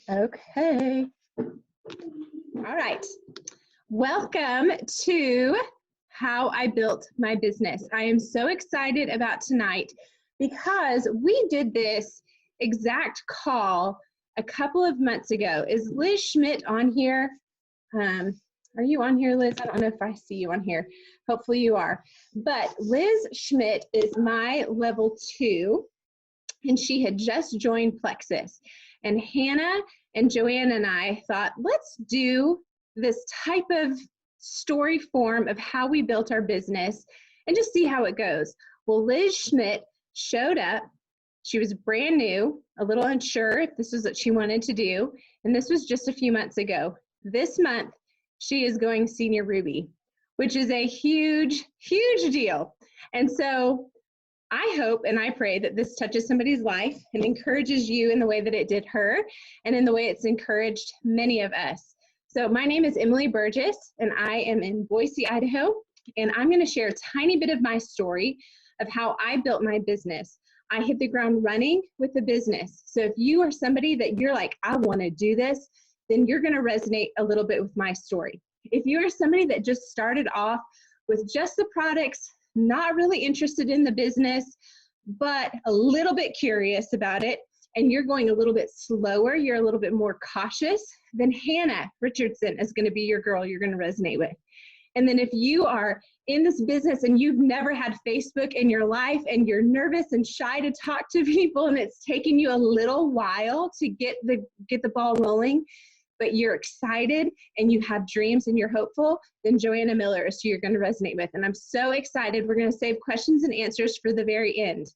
Okay. All right. Welcome to How I Built My Business. I am so excited about tonight because we did this exact call a couple of months ago. Is Liz Schmidt on here? Are you on here, Liz? I don't know if I see you on here. Hopefully you are. But Liz Schmidt is my level 2, and she had just joined Plexus. And Hannah and Joanne and I thought, let's do this type of story form of how we built our business and just see how it goes. Well, Liz Schmidt showed up. She was brand new, a little unsure if this was what she wanted to do. And this was just a few months ago. This month, she is going Senior Ruby, which is a huge, huge deal. And so I hope and I pray that this touches somebody's life and encourages you in the way that it did her and in the way it's encouraged many of us. So my name is Emily Burgess, and I am in Boise, Idaho, and I'm going to share a tiny bit of my story of how I built my business. I hit the ground running with the business. So if you are somebody that you're like, I want to do this, then you're going to resonate a little bit with my story. If you are somebody that just started off with just the products, not really interested in the business, but a little bit curious about it, and you're going a little bit slower, you're a little bit more cautious, then Hannah Richardson is going to be your girl you're going to resonate with. And then if you are in this business and you've never had Facebook in your life and you're nervous and shy to talk to people and it's taking you a little while to get the ball rolling, but you're excited and you have dreams and you're hopeful, then Joanna Miller is who you're going to resonate with. And I'm so excited. We're going to save questions and answers for the very end.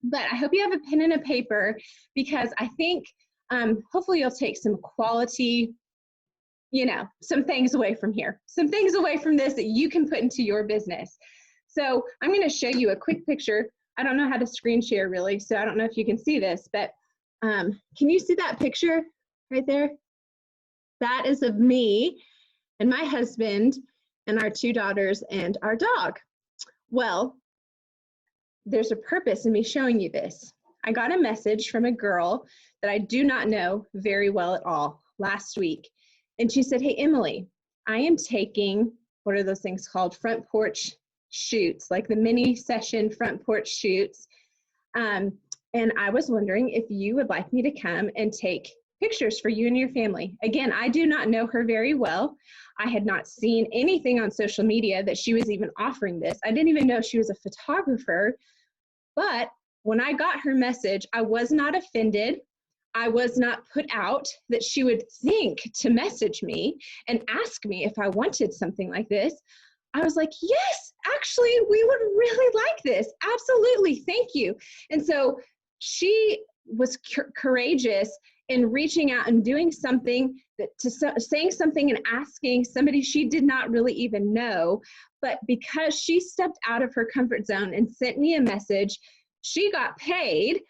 But I hope you have a pen and a paper, because I think hopefully you'll take some quality, some things away from here, some things away from this that you can put into your business. So I'm going to show you a quick picture. I don't know how to screen share really, so I don't know if you can see this, but can you see that picture right there? That is of me and my husband and our 2 daughters and our dog. Well, there's a purpose in me showing you this. I got a message from a girl that I do not know very well at all last week. And she said, hey, Emily, I am taking, what are those things called? Front porch shoots, like the mini session front porch shoots. And I was wondering if you would like me to come and take pictures for you and your family. Again, I do not know her very well. I had not seen anything on social media that she was even offering this. I didn't even know she was a photographer. But when I got her message, I was not offended. I was not put out that she would think to message me and ask me if I wanted something like this. I was like, yes, actually, we would really like this. Absolutely. Thank you. And so she was courageous in reaching out and doing something, saying something and asking somebody she did not really even know. But because she stepped out of her comfort zone and sent me a message, she got paid,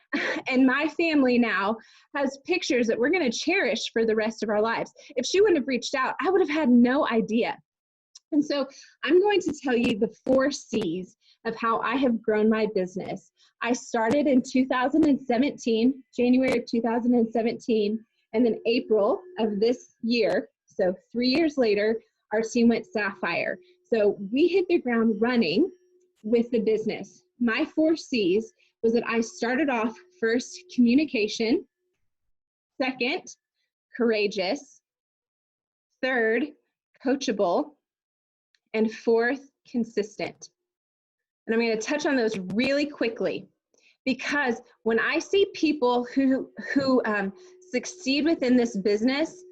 and my family now has pictures that we're going to cherish for the rest of our lives. If she wouldn't have reached out, I would have had no idea. And so I'm going to tell you the 4 C's of how I have grown my business. I started in 2017, January of 2017, and then April of this year, so 3 years later, our team went Sapphire. So we hit the ground running with the business. My 4 C's was that I started off first, communication; second, courageous; third, coachable; and 4th, consistent. And I'm going to touch on those really quickly, because when I see people who succeed within this business,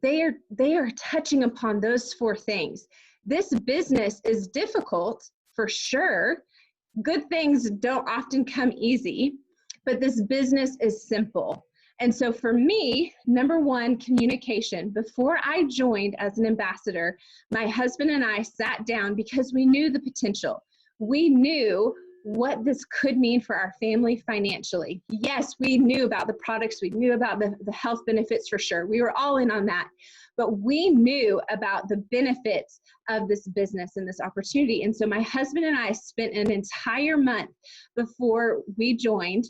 they are touching upon those 4 things. This business is difficult for sure. Good things don't often come easy, but this business is simple. And so for me, number 1, communication. Before I joined as an ambassador, my husband and I sat down because we knew the potential. We knew what this could mean for our family financially. Yes, we knew about the products. We knew about the health benefits for sure. We were all in on that. But we knew about the benefits of this business and this opportunity. And so my husband and I spent an entire month before we joined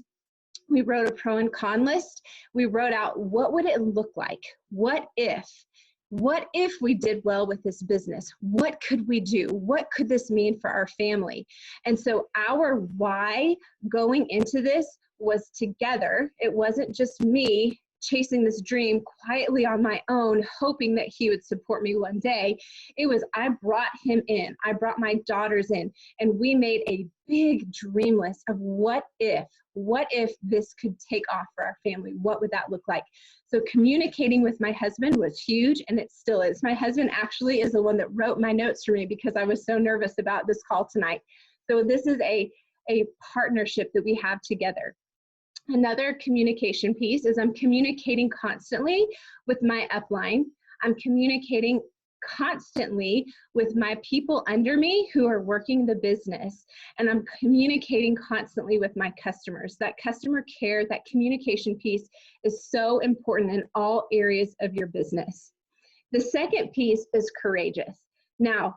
We wrote a pro and con list. We wrote out, what would it look like? What if we did well with this business? What could we do? What could this mean for our family? And so our why going into this was together. It wasn't just me chasing this dream quietly on my own, hoping that he would support me one day. It was, I brought him in, I brought my daughters in, and we made a big dream list of what if this could take off for our family? What would that look like? So communicating with my husband was huge, and it still is. My husband actually is the one that wrote my notes for me because I was so nervous about this call tonight. So this is a partnership that we have together. Another communication piece is I'm communicating constantly with my upline. I'm communicating constantly with my people under me who are working the business. And I'm communicating constantly with my customers. That customer care, that communication piece is so important in all areas of your business. The second piece is courageous. Now,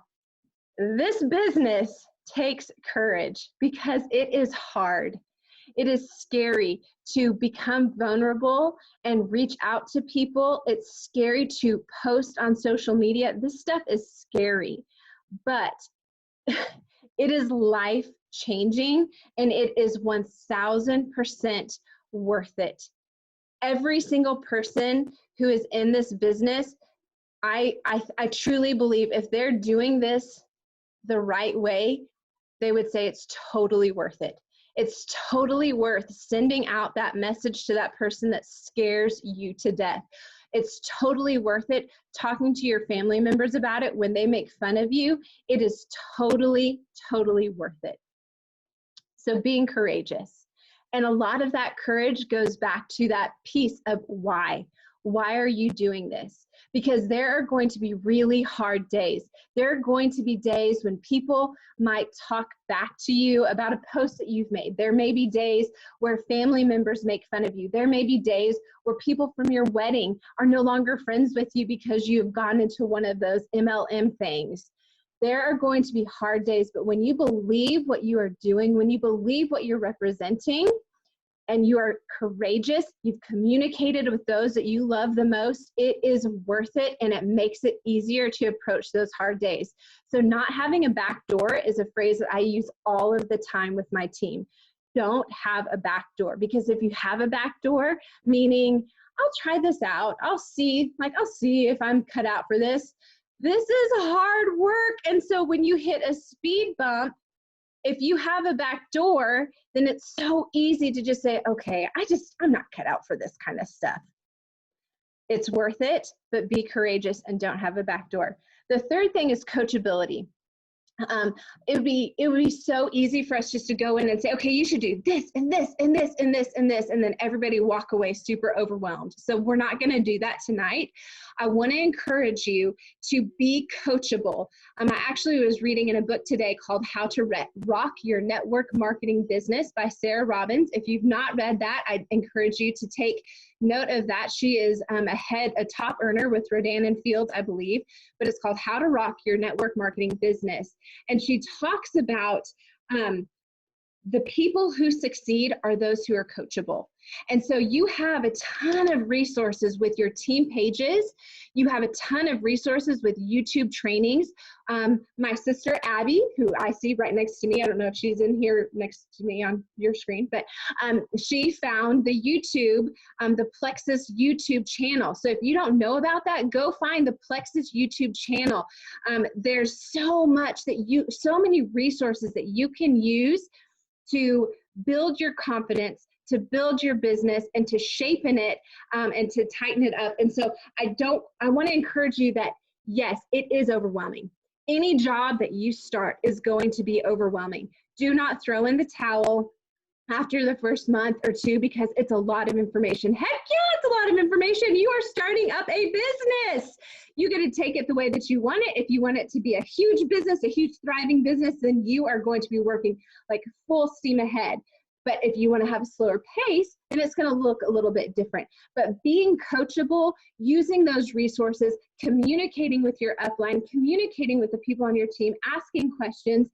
this business takes courage because it is hard. It is scary to become vulnerable and reach out to people. It's scary to post on social media. This stuff is scary, but it is life-changing, and it is 1000% worth it. Every single person who is in this business, I truly believe if they're doing this the right way, they would say it's totally worth it. It's totally worth sending out that message to that person that scares you to death. It's totally worth it talking to your family members about it when they make fun of you. It is totally, totally worth it. So being courageous. And a lot of that courage goes back to that piece of why. Why are you doing this? Because there are going to be really hard days. There are going to be days when people might talk back to you about a post that you've made. There may be days where family members make fun of you. There may be days where people from your wedding are no longer friends with you because you've gone into one of those MLM things. There are going to be hard days, but when you believe what you are doing, when you believe what you're representing, and you are courageous, you've communicated with those that you love the most, it is worth it, and it makes it easier to approach those hard days. So not having a back door is a phrase that I use all of the time with my team. Don't have a back door, because if you have a back door, meaning I'll try this out, I'll see if I'm cut out for this. This is hard work, and so when you hit a speed bump, if you have a back door, then it's so easy to just say, okay, I'm not cut out for this kind of stuff. It's worth it, but be courageous and don't have a back door. The third thing is coachability. It would be so easy for us just to go in and say, okay, you should do this and this and this and this and this, and then everybody walk away super overwhelmed. So we're not going to do that tonight. I want to encourage you to be coachable. I actually was reading in a book today called How to Rock Your Network Marketing Business by Sarah Robbins. If you've not read that, I'd encourage you to take note of that. She is a top earner with Rodan and Fields, I believe, but it's called How to Rock Your Network Marketing Business. And she talks about the people who succeed are those who are coachable. And so you have a ton of resources with your team pages. You have a ton of resources with YouTube trainings. My sister, Abby, who I see right next to me, I don't know if she's in here next to me on your screen, but she found the the Plexus YouTube channel. So if you don't know about that, go find the Plexus YouTube channel. There's so many resources that you can use to build your confidence, to build your business, and to shapen it and to tighten it up. And so I want to encourage you that, yes, it is overwhelming. Any job that you start is going to be overwhelming. Do not throw in the towel after the first month or two, because it's a lot of information. Heck yeah, it's a lot of information. You are starting up a business. You got to take it the way that you want it. If you want it to be a huge business, a huge thriving business, then you are going to be working like full steam ahead. But if you want to have a slower pace, then it's going to look a little bit different. But being coachable, using those resources, communicating with your upline, communicating with the people on your team, asking questions,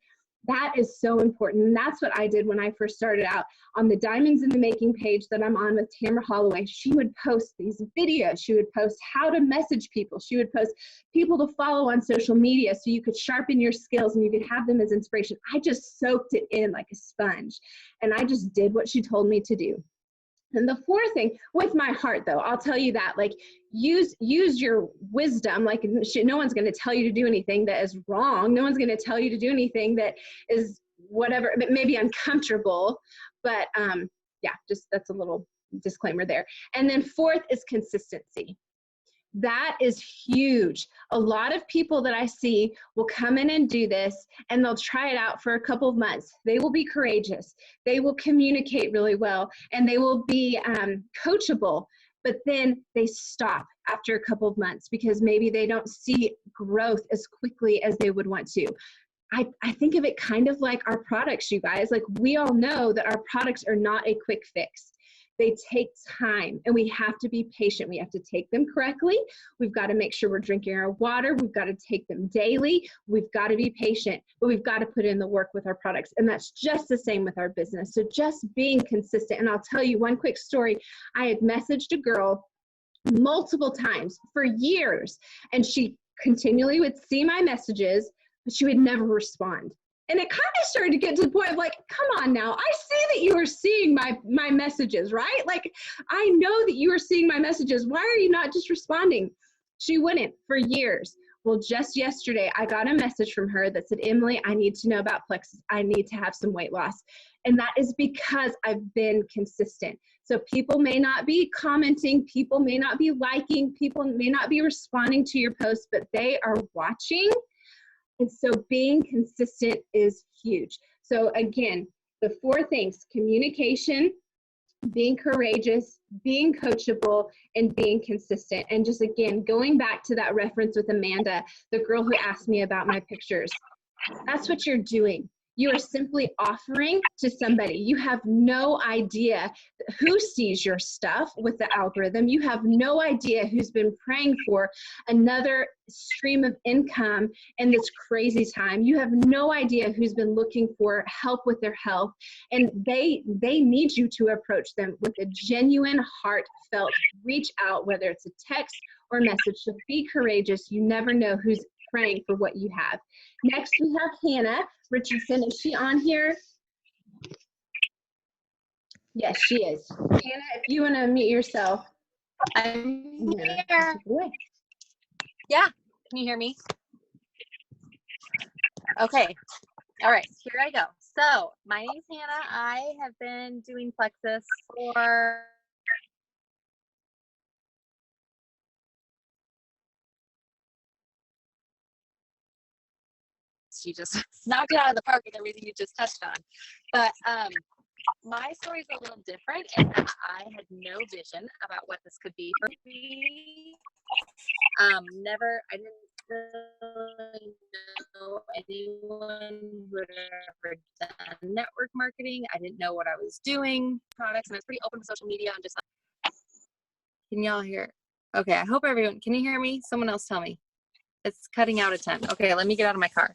That is so important. And that's what I did when I first started out on the Diamonds in the Making page that I'm on with Tamara Holloway. She would post these videos. She would post how to message people. She would post people to follow on social media so you could sharpen your skills and you could have them as inspiration. I just soaked it in like a sponge, and I just did what she told me to do. And the fourth thing, with my heart though, I'll tell you that, like, use your wisdom. Like, no one's going to tell you to do anything that is wrong. No one's going to tell you to do anything that is whatever, maybe uncomfortable, but yeah, just that's a little disclaimer there. And then fourth is consistency. That is huge. A lot of people that I see will come in and do this, and they'll try it out for a couple of months. They will be courageous. They will communicate really well, and they will be coachable, but then they stop after a couple of months because maybe they don't see growth as quickly as they would want to. I think of it kind of like our products, you guys. Like, we all know that our products are not a quick fix. They take time, and we have to be patient. We have to take them correctly. We've got to make sure we're drinking our water. We've got to take them daily. We've got to be patient, but we've got to put in the work with our products. And that's just the same with our business. So just being consistent. And I'll tell you one quick story. I had messaged a girl multiple times for years, and she continually would see my messages, but she would never respond. And it kind of started to get to the point of like, come on now, I see that you are seeing my messages, right? Like, I know that you are seeing my messages. Why are you not just responding? She wouldn't for years. Well, just yesterday, I got a message from her that said, Emily, I need to know about Plexus. I need to have some weight loss. And that is because I've been consistent. So people may not be commenting, people may not be liking, people may not be responding to your posts, but they are watching. And so being consistent is huge. So again, the four things: communication, being courageous, being coachable, and being consistent. And just again, going back to that reference with Amanda, the girl who asked me about my pictures, that's what you're doing. You are simply offering to somebody. You have no idea who sees your stuff with the algorithm. You have no idea who's been praying for another stream of income in this crazy time. You have no idea who's been looking for help with their health. And they need you to approach them with a genuine, heartfelt reach out, whether it's a text or message. So be courageous. You never know who's praying for what you have. Next, we have Hannah Richardson. Is she on here? Yes, she is. Hannah, if you want to unmute yourself. I'm here. Yeah, can you hear me? Okay. All right, here I go. So my name's Hannah. I have been doing Plexus for you just knocked it out of the park with everything you just touched on. But my story is a little different in that I had no vision about what this could be for me. I didn't really know anyone who had ever done network marketing. I didn't know what I was doing, products, and I was pretty open to social media and just like, can y'all hear? Okay, I hope everyone, can you hear me? Someone else tell me. It's cutting out a ton. Okay, let me get out of my car.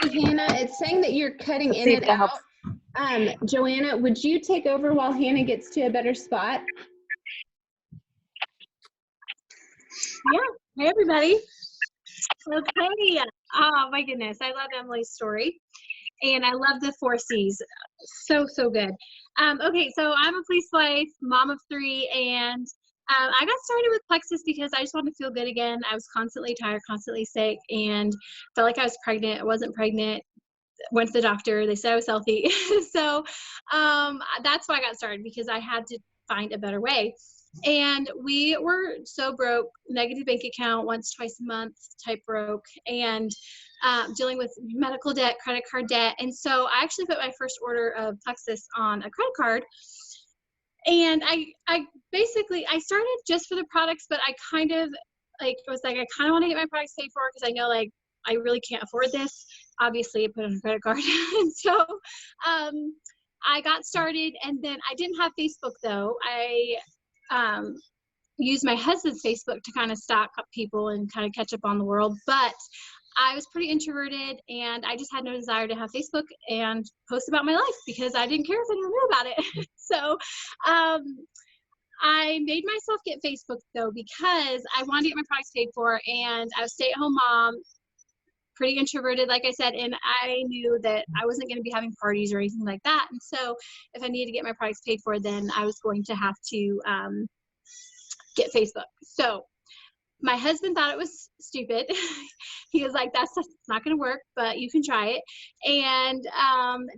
Hannah, it's saying that you're cutting in and out. Joanna, would you take over while Hannah gets to a better spot? Yeah. Hey, everybody. Okay. Oh, my goodness. I love Emily's story. And I love the 4 C's. So good. Okay, so I'm a police wife, mom of 3, and I got started with Plexus because I just wanted to feel good again. I was constantly tired, constantly sick, and felt like I was pregnant. I wasn't pregnant. Went to the doctor. They said I was healthy. So that's why I got started, because I had to find a better way. And we were so broke, negative bank account, once, twice a month type broke, and dealing with medical debt, credit card debt. And so I actually put my first order of Plexus on a credit card. And I basically, I started just for the products, but I kind of was like, I kind of want to get my products paid for, because I know like I really can't afford this. Obviously I put it on a credit card. And so I got started, and then I didn't have Facebook though. use my husband's Facebook to kind of stalk up people and kind of catch up on the world. But I was pretty introverted, and I just had no desire to have Facebook and post about my life because I didn't care if anyone knew about it. So I made myself get Facebook though, because I wanted to get my products paid for, and I was a stay-at-home mom, pretty introverted, like I said, and I knew that I wasn't going to be having parties or anything like that. And so if I needed to get my products paid for, then I was going to have to get Facebook. So my husband thought it was stupid. He was like, that's not going to work, but you can try it. And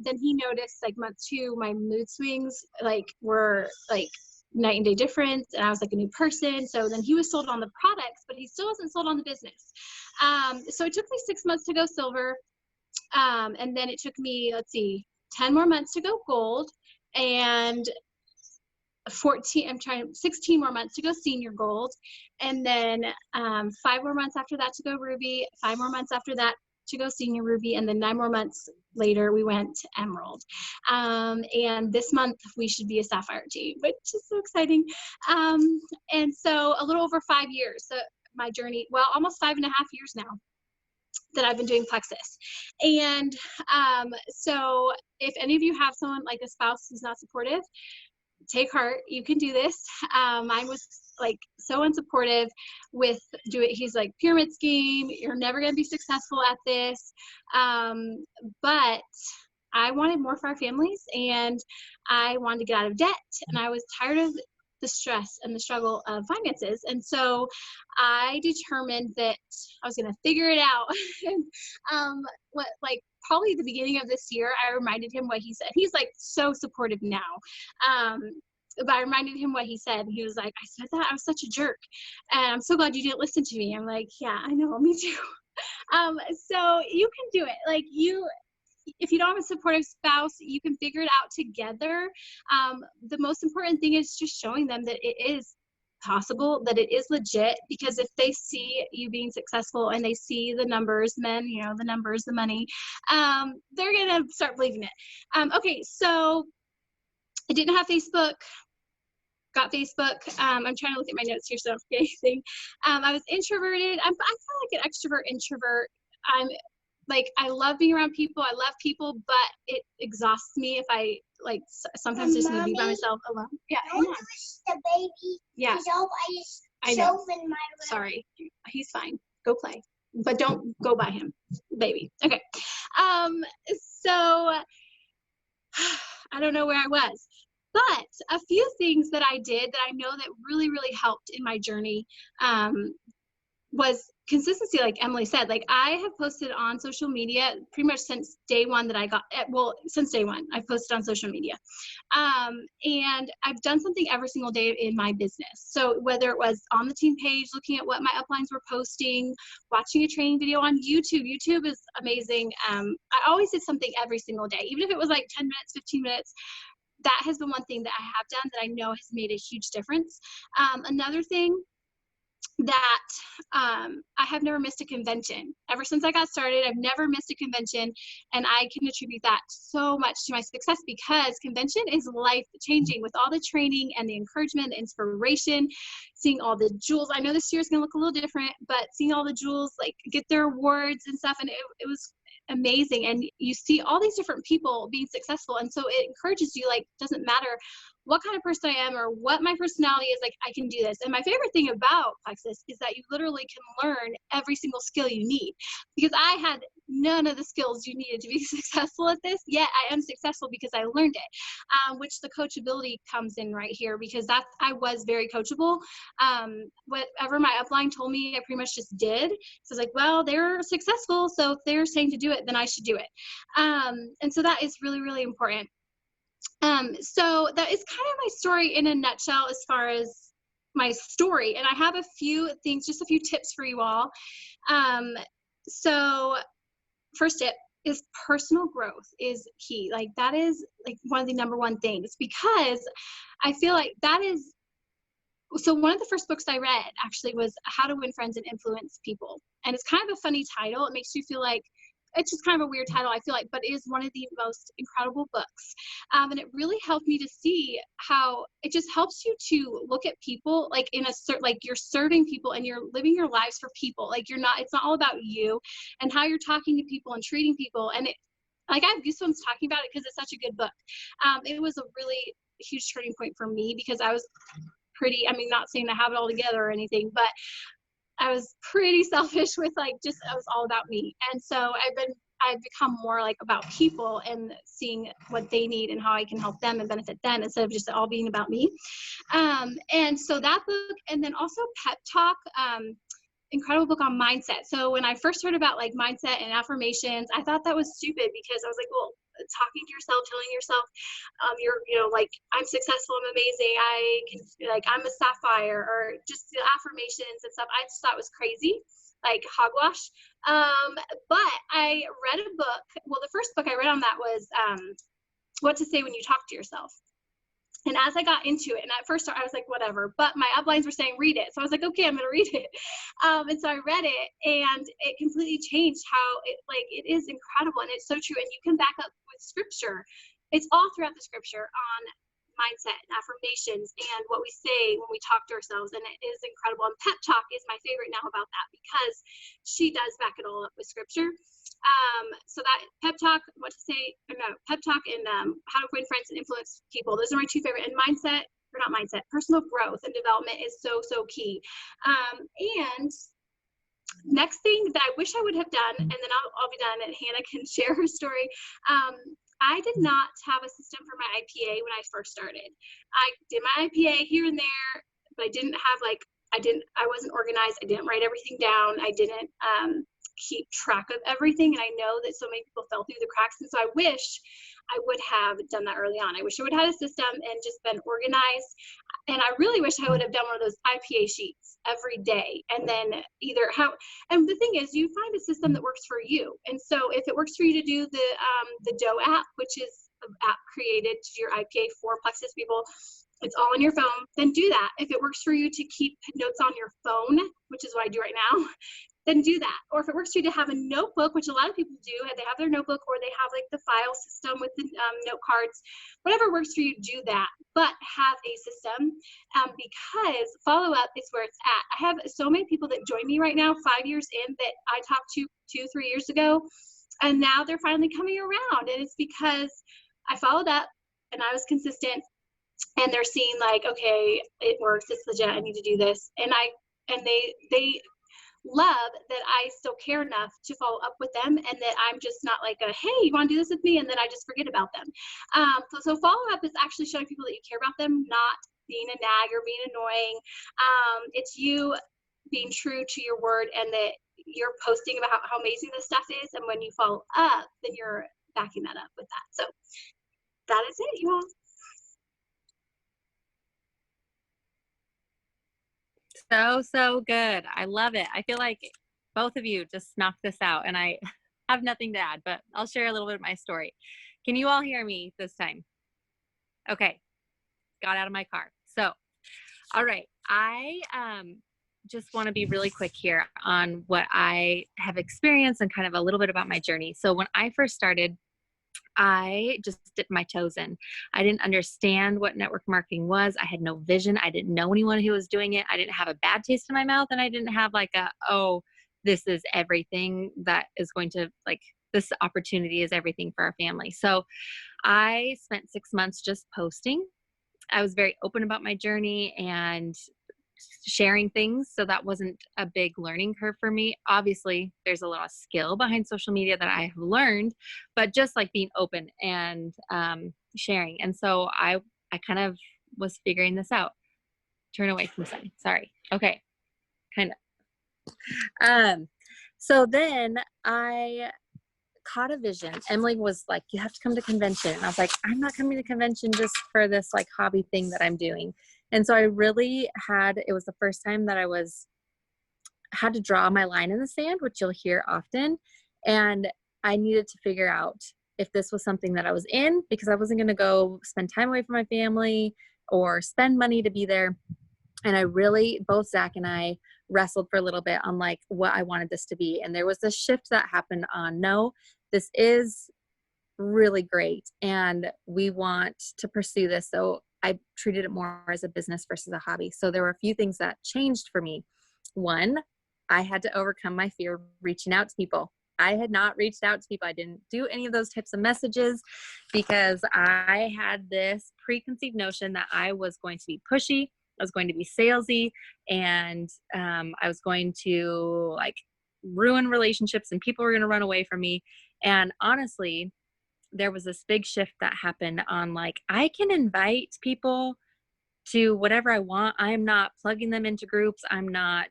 then he noticed like month 2, my mood swings like were like night and day difference, and I was like a new person. So then he was sold on the products, but he still wasn't sold on the business. So it took me 6 months to go silver. And then it took me, 10 more months to go gold, and 16 more months to go senior gold. And then 5 more months after that to go ruby, 5 more months after that to go senior ruby, and then 9 more months later we went to emerald. And this month we should be a sapphire team, which is so exciting. And so a little over 5 years, so my journey, well, almost 5.5 years now that I've been doing Plexus. And so if any of you have someone like a spouse who's not supportive, take heart, you can do this. Mine was like so unsupportive with he's like, pyramid scheme, you're never going to be successful at this. But I wanted more for our families, and I wanted to get out of debt, and I was tired of the stress and the struggle of finances. And so I determined that I was going to figure it out. Probably the beginning of this year, I reminded him what he said. He's like so supportive now. But I reminded him what he said. He was like, I said that, I was such a jerk. And I'm so glad you didn't listen to me. I'm like, yeah, I know, me too. So you can do it. Like if you don't have a supportive spouse, you can figure it out together. The most important thing is just showing them that it is possible, that it is legit, because if they see you being successful and they see the numbers, the numbers, the money, they're going to start believing it. Okay, so I didn't have Facebook. Got Facebook. I'm trying to look at my notes here so I don't forget anything. I was introverted. I'm kind of like an extrovert introvert. I love being around people. I love people, but it exhausts me if I sometimes just need to be by myself alone. Yeah. The baby. Yeah. I know. In my room. Sorry. He's fine. Go play, but don't go by him, baby. Okay. So I don't know where I was, but a few things that I did that I know that really, really helped in my journey was consistency. Like Emily said, I have posted on social media pretty much since day one that I got, since day one, I've posted on social media. And I've done something every single day in my business. So whether it was on the team page, looking at what my uplines were posting, watching a training video on YouTube. YouTube is amazing. I always did something every single day, even if it was like 10 minutes, 15 minutes. That has been one thing that I have done that I know has made a huge difference. Another thing that I have never missed a convention. Ever since I got started, I've never missed a convention, and I can attribute that so much to my success, because convention is life-changing with all the training and the encouragement, the inspiration, seeing all the jewels. I know this year is going to look a little different, but seeing all the jewels get their awards and stuff, and it was amazing. And you see all these different people being successful, and so it encourages you, doesn't matter what kind of person I am or what my personality is, I can do this. And my favorite thing about Plexus is that you literally can learn every single skill you need, because I had none of the skills you needed to be successful at this, yet I am successful because I learned it, which the coachability comes in right here, because I was very coachable. Whatever my upline told me, I pretty much just did. So it's well, they're successful, so if they're saying to do it, then I should do it. And so that is really, really important. So that is kind of my story in a nutshell as far as my story. And I have a few things, just a few tips for you all. So first tip is personal growth is key. That is one of the number one things, because I feel like that is, so one of the first books I read actually was How to Win Friends and Influence People. And it's kind of a funny title. It makes you feel like it's just kind of a weird title, I feel like, but it is one of the most incredible books. And it really helped me to see how it just helps you to look at people like in a certain, like you're serving people and you're living your lives for people. Like it's not all about you and how you're talking to people and treating people. And it, like I have goosebumps talking about it because it's such a good book. It was a really huge turning point for me because I was pretty, I mean, not saying I have it all together or anything, but I was pretty selfish with like, just, it was all about me. And so I've become more like about people and seeing what they need and how I can help them and benefit them instead of just all being about me. And so that book, and then also Pep Talk, incredible book on mindset. So when I first heard about like mindset and affirmations, I thought that was stupid because I was like, well, talking to yourself, telling yourself, you're, you know, like, I'm successful, I'm amazing, I can, like, I'm a sapphire, or just the affirmations and stuff. I just thought it was crazy, like hogwash. But I read a book. Well, the first book I read on that was What to Say When You Talk to Yourself. And as I got into it, and at first I was like, whatever, but my uplines were saying, read it. So I was like, okay, I'm going to read it. And so I read it, and it completely changed how it is incredible. And it's so true. And you can back up with scripture. It's all throughout the scripture on mindset and affirmations and what we say when we talk to ourselves. And it is incredible. And Pep Talk is my favorite now about that because she does back it all up with scripture. So that Pep Talk, Pep Talk and How to Win Friends and Influence People. Those are my two favorite. And personal growth and development is so, so key. And next thing that I wish I would have done, and then I'll be done and Hannah can share her story. I did not have a system for my IPA when I first started. I did my IPA here and there, but I didn't have I wasn't organized. I didn't write everything down. I didn't keep track of everything. And I know that so many people fell through the cracks. And so I wish I would have done that early on. I wish I would have had a system and just been organized. And I really wish I would have done one of those IPA sheets every day. And then and the thing is, you find a system that works for you. And so if it works for you to do the Dough app, which is an app created to your IPA for Plexus people, it's all on your phone, then do that. If it works for you to keep notes on your phone, which is what I do right now, then do that. Or if it works for you to have a notebook, which a lot of people do, they have their notebook, or they have like the file system with the note cards, whatever works for you, do that. But have a system because follow-up is where it's at. I have so many people that join me right now, 5 years in, that I talked to 2-3 years ago, and now they're finally coming around. And it's because I followed up and I was consistent. And they're seeing like, okay, it works, it's legit, I need to do this. And they love that I still care enough to follow up with them, and that I'm just not like hey, you want to do this with me? And then I just forget about them. So follow up is actually showing people that you care about them, not being a nag or being annoying. It's you being true to your word, and that you're posting about how amazing this stuff is. And when you follow up, then you're backing that up with that. So that is it, you all. So good. I love it. I feel like both of you just knocked this out, and I have nothing to add, but I'll share a little bit of my story. Can you all hear me this time? Okay. Got out of my car. So, all right. I just want to be really quick here on what I have experienced and kind of a little bit about my journey. So when I first started, I just dipped my toes in. I didn't understand what network marketing was. I had no vision. I didn't know anyone who was doing it. I didn't have a bad taste in my mouth, and I didn't have like this is everything that is going to, like, this opportunity is everything for our family. So I spent 6 months just posting. I was very open about my journey and sharing things. So that wasn't a big learning curve for me. Obviously, there's a lot of skill behind social media that I have learned, but just like being open and sharing. And so I kind of was figuring this out. Turn away from something. Sorry. Okay. Kind of. So then I caught a vision. Emily was like, you have to come to convention. And I was like, I'm not coming to convention just for this like hobby thing that I'm doing. And so I really it was the first time that I had to draw my line in the sand, which you'll hear often. And I needed to figure out if this was something that I was in, because I wasn't going to go spend time away from my family or spend money to be there. And both Zach and I wrestled for a little bit on like what I wanted this to be. And there was this shift that happened on, no, this is really great and we want to pursue this. So I treated it more as a business versus a hobby. So there were a few things that changed for me. One, I had to overcome my fear of reaching out to people. I had not reached out to people. I didn't do any of those types of messages because I had this preconceived notion that I was going to be pushy, I was going to be salesy, and I was going to like ruin relationships and people were going to run away from me. And honestly, there was this big shift that happened on like, I can invite people to whatever I want. I'm not plugging them into groups. I'm not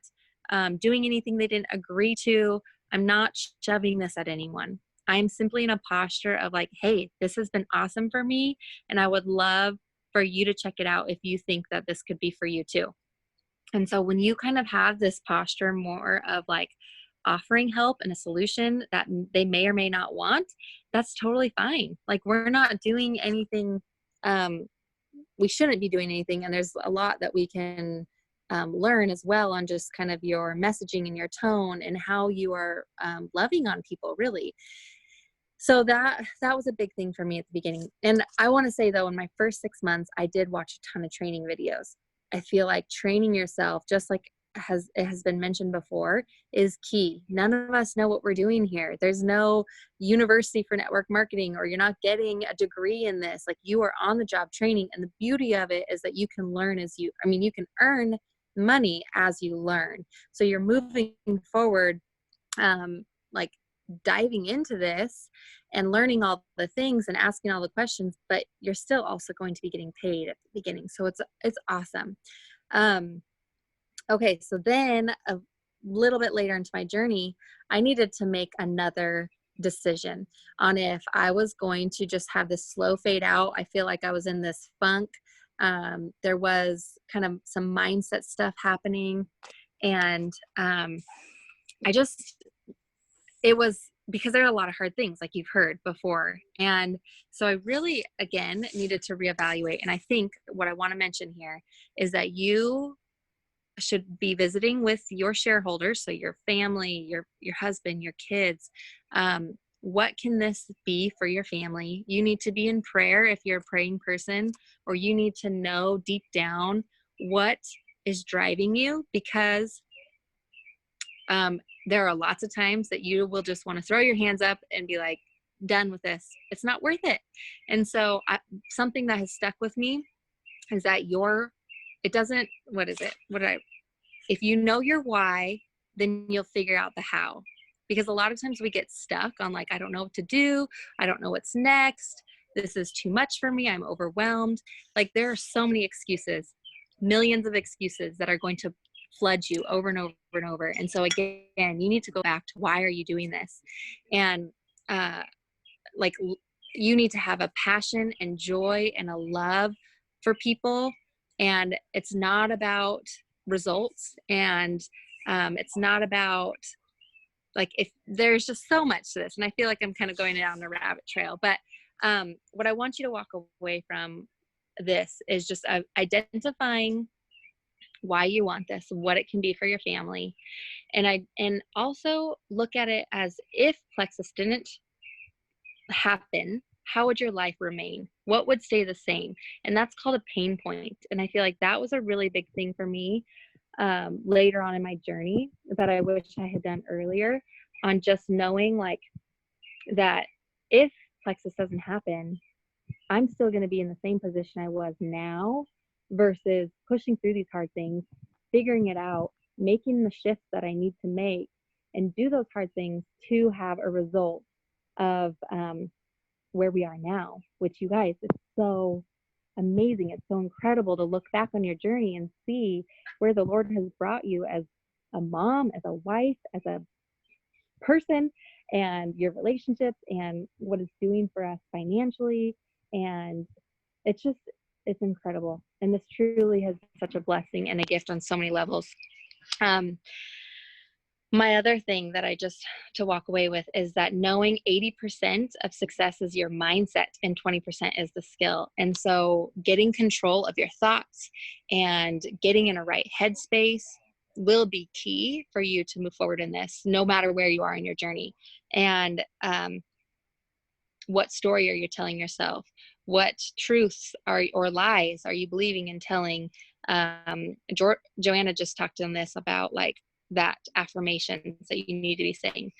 doing anything they didn't agree to. I'm not shoving this at anyone. I'm simply in a posture of like, hey, this has been awesome for me. And I would love for you to check it out if you think that this could be for you too. And so when you kind of have this posture more of like offering help and a solution that they may or may not want, that's totally fine. Like we're not doing anything, we shouldn't be doing anything. And there's a lot that we can learn as well on just kind of your messaging and your tone and how you are loving on people, really. So that was a big thing for me at the beginning. And I want to say though, in my first 6 months, I did watch a ton of training videos. I feel like training yourself, just like it has been mentioned before, is key. None of us know what we're doing here. There's no university for network marketing, or you're not getting a degree in this. Like you are on the job training. And the beauty of it is that you can learn you can earn money as you learn. So you're moving forward, like diving into this and learning all the things and asking all the questions, but you're still also going to be getting paid at the beginning. So it's awesome. Okay. So then a little bit later into my journey, I needed to make another decision on if I was going to just have this slow fade out. I feel like I was in this funk. There was kind of some mindset stuff happening, and it was because there are a lot of hard things like you've heard before. And so I really, again, needed to reevaluate. And I think what I want to mention here is that you should be visiting with your shareholders. So your family, your husband, your kids. What can this be for your family? You need to be in prayer if you're a praying person, or you need to know deep down what is driving you, because there are lots of times that you will just want to throw your hands up and be like, done with this. It's not worth it. And so something that has stuck with me is that if you know your why, then you'll figure out the how. Because a lot of times we get stuck on like, I don't know what to do. I don't know what's next. This is too much for me. I'm overwhelmed. Like there are so many excuses, millions of excuses that are going to flood you over and over and over. And so again, you need to go back to why are you doing this? And you need to have a passion and joy and a love for people. And it's not about results. And it's not about like, if there's just so much to this, and I feel like I'm kind of going down the rabbit trail, but what I want you to walk away from this is just identifying why you want this, what it can be for your family. And also look at it as, if Plexus didn't happen, how would your life remain? What would stay the same? And that's called a pain point. And I feel like that was a really big thing for me later on in my journey that I wish I had done earlier, on just knowing like that if Plexus doesn't happen, I'm still going to be in the same position I was now, versus pushing through these hard things, figuring it out, making the shifts that I need to make, and do those hard things to have a result of where we are now, which, you guys, it's so amazing. It's so incredible to look back on your journey and see where the Lord has brought you as a mom, as a wife, as a person, and your relationships, and what it's doing for us financially. And it's incredible. And this truly has been such a blessing and a gift on so many levels. My other thing that to walk away with is that knowing 80% of success is your mindset and 20% is the skill. And so getting control of your thoughts and getting in a right headspace will be key for you to move forward in this, no matter where you are in your journey. And what story are you telling yourself? What truths or lies are you believing and telling? Joanna just talked on this about like that affirmations that you need to be saying.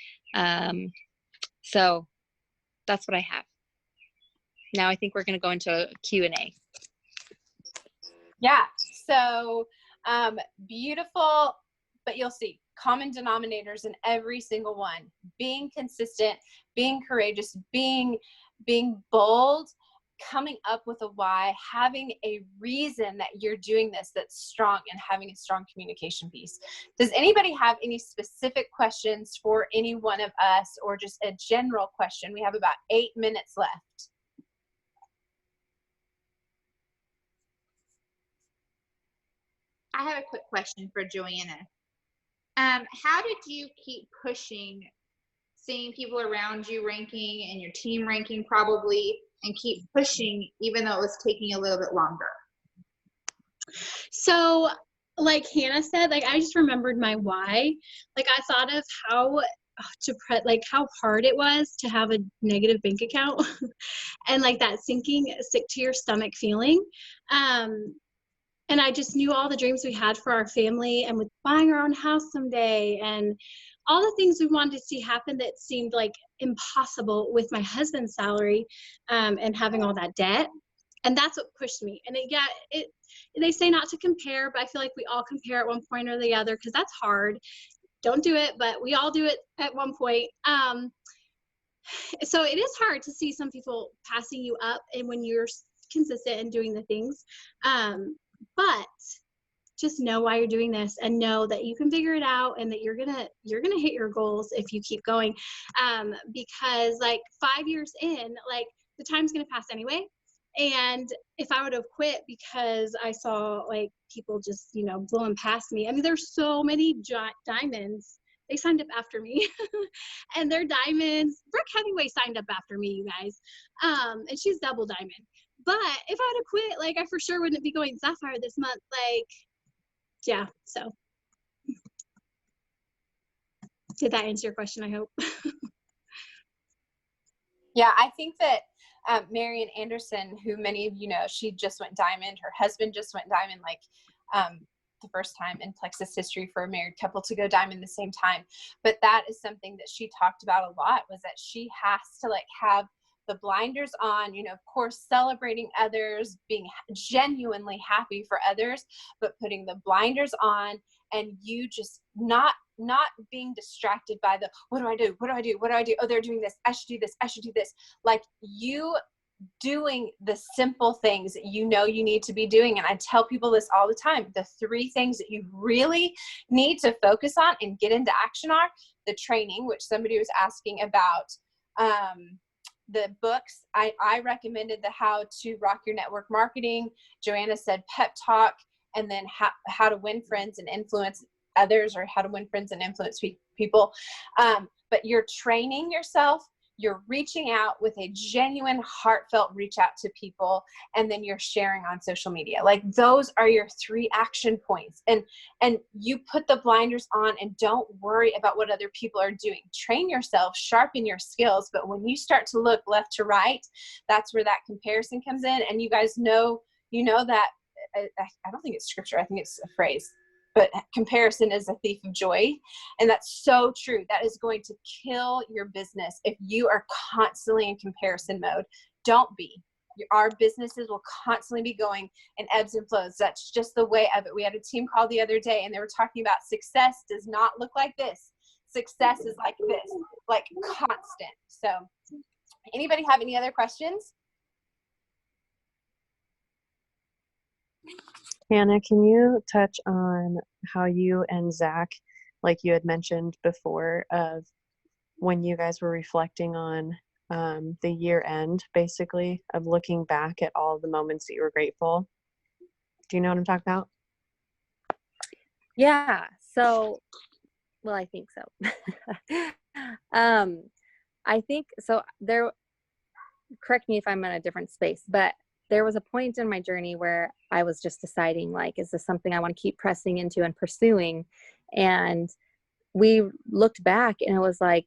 So that's what I have. Now I think we're going to go into a Q&A. Yeah. So beautiful, but you'll see common denominators in every single one. Being consistent, being courageous, being bold, coming up with a why, having a reason that you're doing this that's strong, and having a strong communication piece. Does anybody have any specific questions for any one of us, or just a general question? We have about 8 minutes left. I have a quick question for Joanna. How did you keep pushing, seeing people around you ranking and your team ranking probably, and keep pushing even though it was taking a little bit longer? So like Hannah said, like I just remembered my why. Like I thought of how how hard it was to have a negative bank account and like that sinking sick to your stomach feeling. And I just knew all the dreams we had for our family, and with buying our own house someday, and all the things we wanted to see happen that seemed like impossible with my husband's salary, and having all that debt. And that's what pushed me. And they say not to compare, but I feel like we all compare at one point or the other, because that's hard. Don't do it, but we all do it at one point. So it is hard to see some people passing you up, and when you're consistent in doing the things. But just know why you're doing this, and know that you can figure it out, and that you're gonna hit your goals if you keep going. Because like 5 years in, like the time's gonna pass anyway. And if I would have quit because I saw like people just, blowing past me. I mean, there's so many diamonds. They signed up after me and they're diamonds. Brooke Hemingway signed up after me, you guys. And she's double diamond. But if I would have quit, like I for sure wouldn't be going Sapphire this month. Like, yeah, so. Did that answer your question, I hope? Yeah, I think that Marian Anderson, who many of you know, she just went diamond. Her husband just went diamond, like the first time in Plexus history for a married couple to go diamond the same time. But that is something that she talked about a lot, was that she has to like have the blinders on, of course, celebrating others, being genuinely happy for others, but putting the blinders on, and you just not being distracted by the, what do I do? What do I do? What do I do? Oh, they're doing this. I should do this. I should do this. Like you doing the simple things that you need to be doing. And I tell people this all the time. The 3 things that you really need to focus on and get into action are the training, which somebody was asking about, the books. I recommended the How to Rock Your Network Marketing. Joanna said Pep Talk, and then how to win friends and influence others, or how to win friends and influence people. But you're training yourself, you're reaching out with a genuine, heartfelt reach out to people, and then you're sharing on social media. Like those are your 3 action points. And you put the blinders on and don't worry about what other people are doing. Train yourself, sharpen your skills. But when you start to look left to right, that's where that comparison comes in. And you guys know, that I don't think it's scripture. I think it's a phrase. But comparison is a thief of joy. And that's so true. That is going to kill your business if you are constantly in comparison mode. Don't be. Our businesses will constantly be going in ebbs and flows. That's just the way of it. We had a team call the other day, and they were talking about success does not look like this. Success is like this, like constant. So anybody have any other questions? Hannah, can you touch on how you and Zach, like you had mentioned before, of when you guys were reflecting on the year end, basically, of looking back at all the moments that you were grateful? Do you know what I'm talking about? Yeah. So, well, I think so. I think so. Correct me if I'm in a different space, but there was a point in my journey where I was just deciding, like, is this something I want to keep pressing into and pursuing? And we looked back and it was like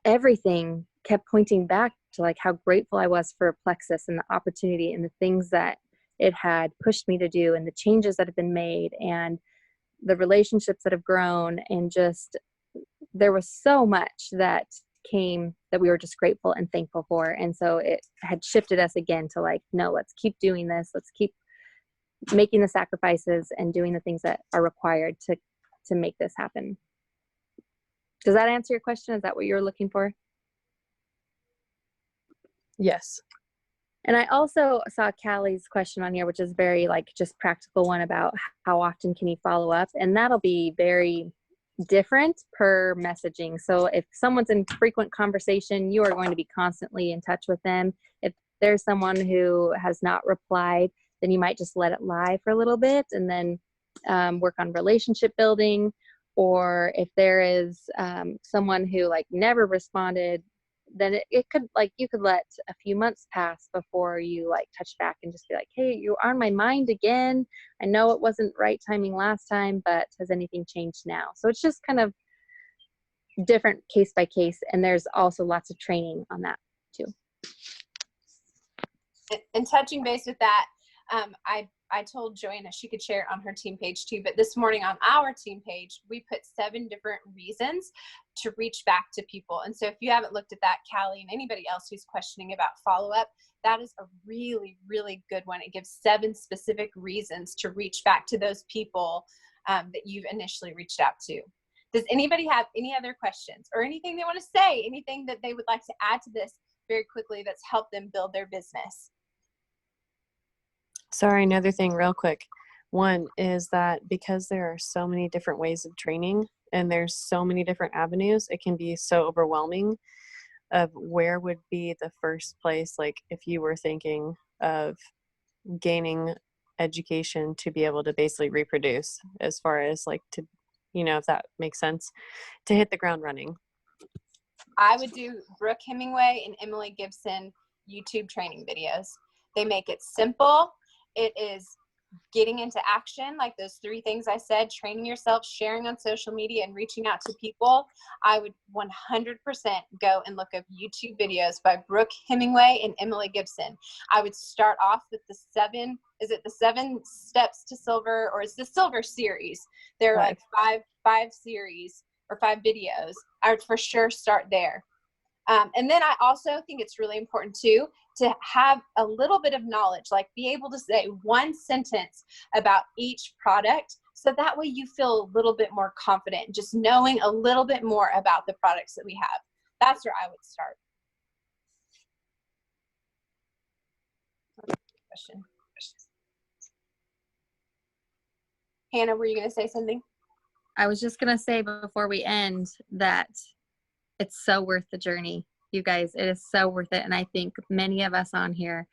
everything kept pointing back to like how grateful I was for Plexus and the opportunity and the things that it had pushed me to do and the changes that have been made and the relationships that have grown, and just there was so much that came that we were just grateful and thankful for. And so it had shifted us again to like, no, let's keep doing this. Let's keep making the sacrifices and doing the things that are required to make this happen. Does that answer your question? Is that what you're looking for? Yes. And I also saw Callie's question on here, which is very like just practical one about how often can you follow up? And that'll be very different per messaging. So if someone's in frequent conversation, you are going to be constantly in touch with them. If there's someone who has not replied, then you might just let it lie for a little bit and then work on relationship building. Or if there is someone who like never responded, then it could like, you could let a few months pass before you like touch back and just be like, hey, you're on my mind again. I know it wasn't right timing last time, but has anything changed now? So it's just kind of different case by case. And there's also lots of training on that too. And touching base with that, I told Joanna she could share it on her team page too, but this morning on our team page, we put 7 different reasons to reach back to people. And so if you haven't looked at that, Callie, and anybody else who's questioning about follow-up, that is a really, really good one. It gives 7 specific reasons to reach back to those people that you've initially reached out to. Does anybody have any other questions or anything they want to say, anything that they would like to add to this very quickly that's helped them build their business? Sorry, another thing real quick. One is that because there are so many different ways of training and there's so many different avenues, it can be so overwhelming of where would be the first place, like if you were thinking of gaining education to be able to basically reproduce, as far as like to, you know, if that makes sense, to hit the ground running. I would do Brooke Hemingway and Emily Gibson YouTube training videos. They make it simple. It is getting into action, like those 3 things I said: training yourself, sharing on social media, and reaching out to people. I would 100% go and look up YouTube videos by Brooke Hemingway and Emily Gibson. I would start off with the 7 steps to silver, or it's the silver series. They're like five series or 5 videos. I would for sure start there. And then I also think it's really important too to have a little bit of knowledge, like be able to say 1 sentence about each product. So that way you feel a little bit more confident, just knowing a little bit more about the products that we have. That's where I would start. Question. Hannah, were you going to say something? I was just going to say before we end that it's so worth the journey, you guys. It is so worth it. And I think many of us on here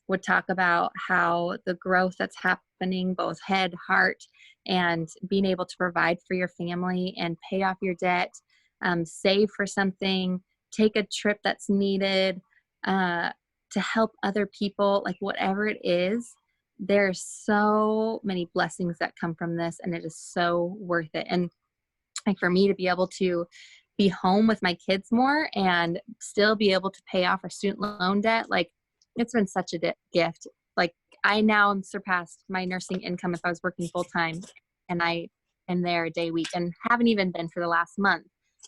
would talk about how the growth that's happening, both head, heart, and being able to provide for your family and pay off your debt, save for something, take a trip that's needed, to help other people, like whatever it is. There's so many blessings that come from this, and it is so worth it. And like for me to be able to be home with my kids more and still be able to pay off our student loan debt, like it's been such a gift. Like I now am surpassed my nursing income if I was working full time, and I am there a day a week and haven't even been for the last month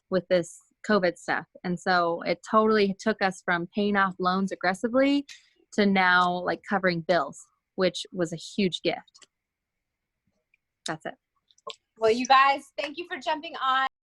with this COVID stuff. And so it totally took us from paying off loans aggressively to now like covering bills, which was a huge gift. That's it. Well, you guys, thank you for jumping on.